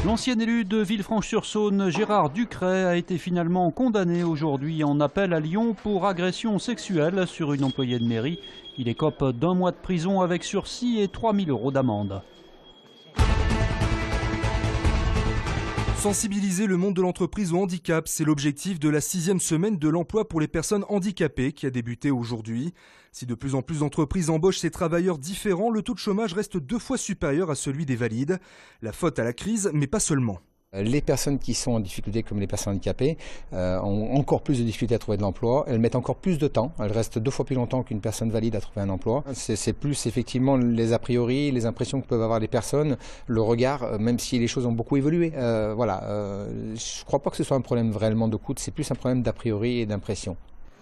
L'ancien élu de Villefranche-sur-Saône, Gérard Ducret, a été finalement condamné aujourd'hui en appel à Lyon pour agression sexuelle sur une employée de mairie. Il écope d'1 mois de prison avec sursis et 3 000 € d'amende. Sensibiliser le monde de l'entreprise au handicap, c'est l'objectif de la 6e semaine de l'emploi pour les personnes handicapées qui a débuté aujourd'hui. Si de plus en plus d'entreprises embauchent ces travailleurs différents, le taux de chômage reste 2 fois supérieur à celui des valides. La faute à la crise, mais pas seulement. Les personnes qui sont en difficulté, comme les personnes handicapées, ont encore plus de difficultés à trouver de l'emploi. Elles mettent encore plus de temps. Elles restent 2 fois plus longtemps qu'une personne valide à trouver un emploi. C'est plus effectivement les a priori, les impressions que peuvent avoir les personnes, le regard, même si les choses ont beaucoup évolué. Je ne crois pas que ce soit un problème réellement de coût, c'est plus un problème d'a priori et d'impression.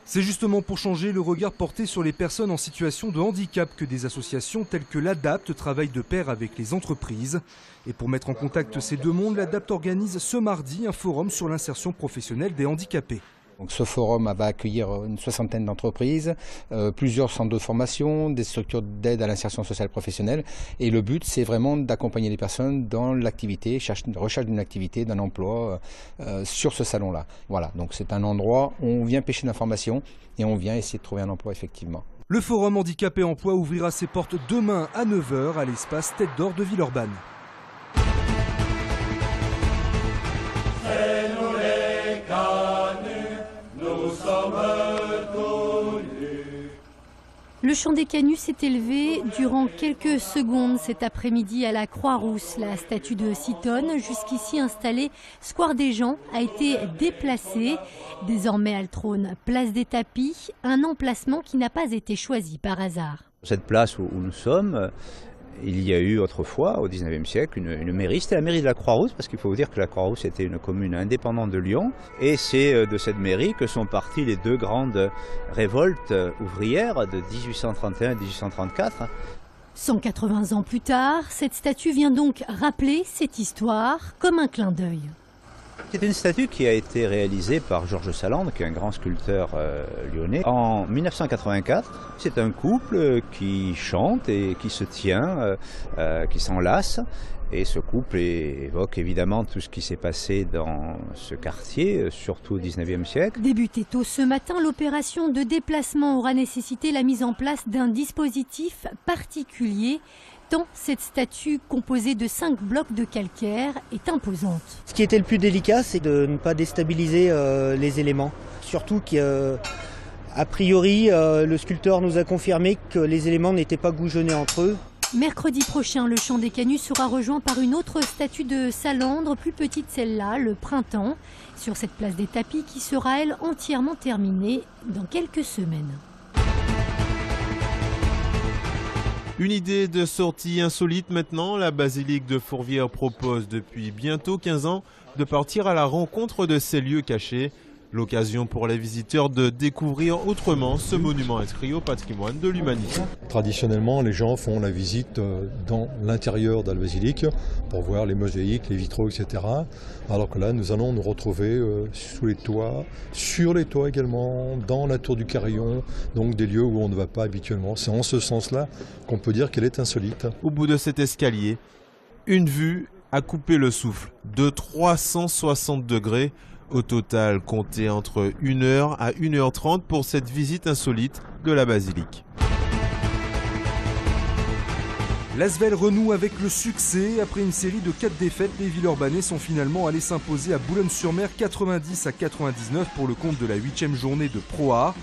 C'est justement pour changer le regard porté sur les personnes en situation de handicap que des associations telles que l'ADAPT travaillent de pair avec les entreprises. Et pour mettre en contact ces deux mondes, l'ADAPT organise ce mardi un forum sur l'insertion professionnelle des handicapés. Donc ce forum va accueillir une 60aine d'entreprises, plusieurs centres de formation, des structures d'aide à l'insertion sociale professionnelle. Et le but, c'est vraiment d'accompagner les personnes dans l'activité, recherche d'une activité, d'un emploi sur ce salon-là. Voilà, donc c'est un endroit où on vient pêcher d'informations et on vient essayer de trouver un emploi effectivement. Le forum Handicap et Emploi ouvrira ses portes demain à 9 h à l'espace Tête d'Or de Villeurbanne. Le chant des canuts s'est élevé durant quelques secondes cet après-midi à la Croix-Rousse. La statue de Citonne, jusqu'ici installée square des Gens, a été déplacée. Désormais, elle trône place des Tapis, un emplacement qui n'a pas été choisi par hasard. Cette place où nous sommes, il y a eu autrefois, au XIXe siècle, une mairie. C'était la mairie de la Croix-Rousse, parce qu'il faut vous dire que la Croix-Rousse était une commune indépendante de Lyon. Et c'est de cette mairie que sont parties les 2 grandes révoltes ouvrières de 1831 et 1834. 180 ans plus tard, cette statue vient donc rappeler cette histoire comme un clin d'œil. C'est une statue qui a été réalisée par Georges Salande, qui est un grand sculpteur lyonnais, en 1984. C'est un couple qui chante et qui se tient, qui s'enlace. Et ce couple évoque évidemment tout ce qui s'est passé dans ce quartier, surtout au XIXe siècle. Débutée tôt ce matin, l'opération de déplacement aura nécessité la mise en place d'un dispositif particulier. Tant cette statue composée de 5 blocs de calcaire est imposante. Ce qui était le plus délicat, c'est de ne pas déstabiliser les éléments. Surtout qu'a priori, le sculpteur nous a confirmé que les éléments n'étaient pas goujonnés entre eux. Mercredi prochain, le chant des canuts sera rejoint par une autre statue de Salandre, plus petite celle-là, le Printemps, sur cette place des Tapis qui sera, elle, entièrement terminée dans quelques semaines. Une idée de sortie insolite maintenant, la basilique de Fourvière propose depuis bientôt 15 ans de partir à la rencontre de ces lieux cachés. L'occasion pour les visiteurs de découvrir autrement ce monument inscrit au patrimoine de l'humanité. Traditionnellement, les gens font la visite dans l'intérieur de la basilique pour voir les mosaïques, les vitraux, etc. Alors que là, nous allons nous retrouver sous les toits, sur les toits également, dans la tour du Carillon, donc des lieux où on ne va pas habituellement. C'est en ce sens-là qu'on peut dire qu'elle est insolite. Au bout de cet escalier, une vue à couper le souffle de 360 degrés. Au total, comptez entre 1h à 1h30 pour cette visite insolite de la basilique. L'Asvel renoue avec le succès. Après une série de 4 défaites, les Villeurbanais sont finalement allés s'imposer à Boulogne-sur-Mer 90 à 99 pour le compte de la 8e journée de Pro A.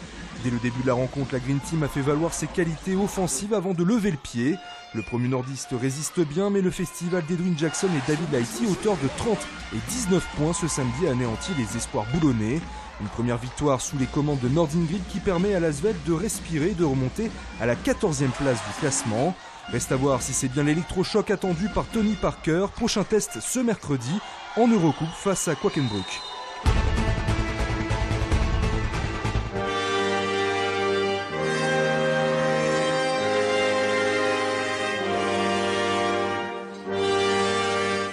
Dès le début de la rencontre, la Green Team a fait valoir ses qualités offensives avant de lever le pied. Le promu nordiste résiste bien, mais le festival d'Edwin Jackson et David Lighty, auteurs de 30 et 19 points ce samedi, a anéanti les espoirs boulonnais. Une première victoire sous les commandes de Nordingrid qui permet à l'Asvel de respirer et de remonter à la 14e place du classement. Reste à voir si c'est bien l'électrochoc attendu par Tony Parker. Prochain test ce mercredi en Eurocoupe face à Quakenbrück.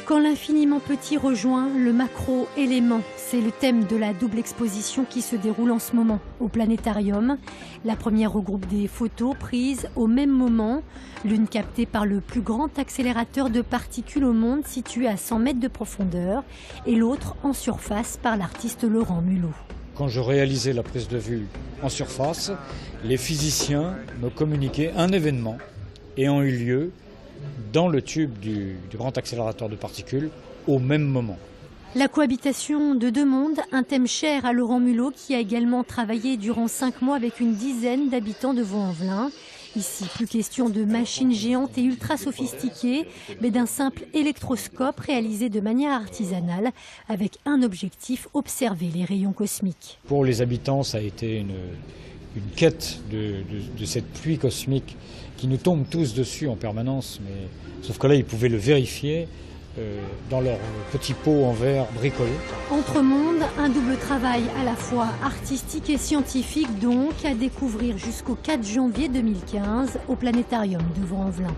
Quand Quand l'infiniment petit rejoint le macro-élément, c'est le thème de la double exposition qui se déroule en ce moment au Planétarium. La première regroupe des photos prises au même moment, l'une captée par le plus grand accélérateur de particules au monde situé à 100 mètres de profondeur et l'autre en surface par l'artiste Laurent Mulot. Quand je réalisais la prise de vue en surface, les physiciens me communiquaient un événement ayant eu lieu dans le tube du grand accélérateur de particules au même moment. La cohabitation de deux mondes, un thème cher à Laurent Mulot qui a également travaillé durant 5 mois avec une dizaine d'habitants de Vaux-en-Velin. Ici, plus question de machines géantes et ultra sophistiquées, mais d'un simple électroscope réalisé de manière artisanale avec un objectif, observer les rayons cosmiques. Pour les habitants, ça a été une quête de cette pluie cosmique qui nous tombe tous dessus en permanence, mais sauf que là, ils pouvaient le vérifier dans leur petit pot en verre bricolé. Entre mondes, un double travail à la fois artistique et scientifique donc, à découvrir jusqu'au 4 janvier 2015 au Planétarium de Vaux-en-Velin.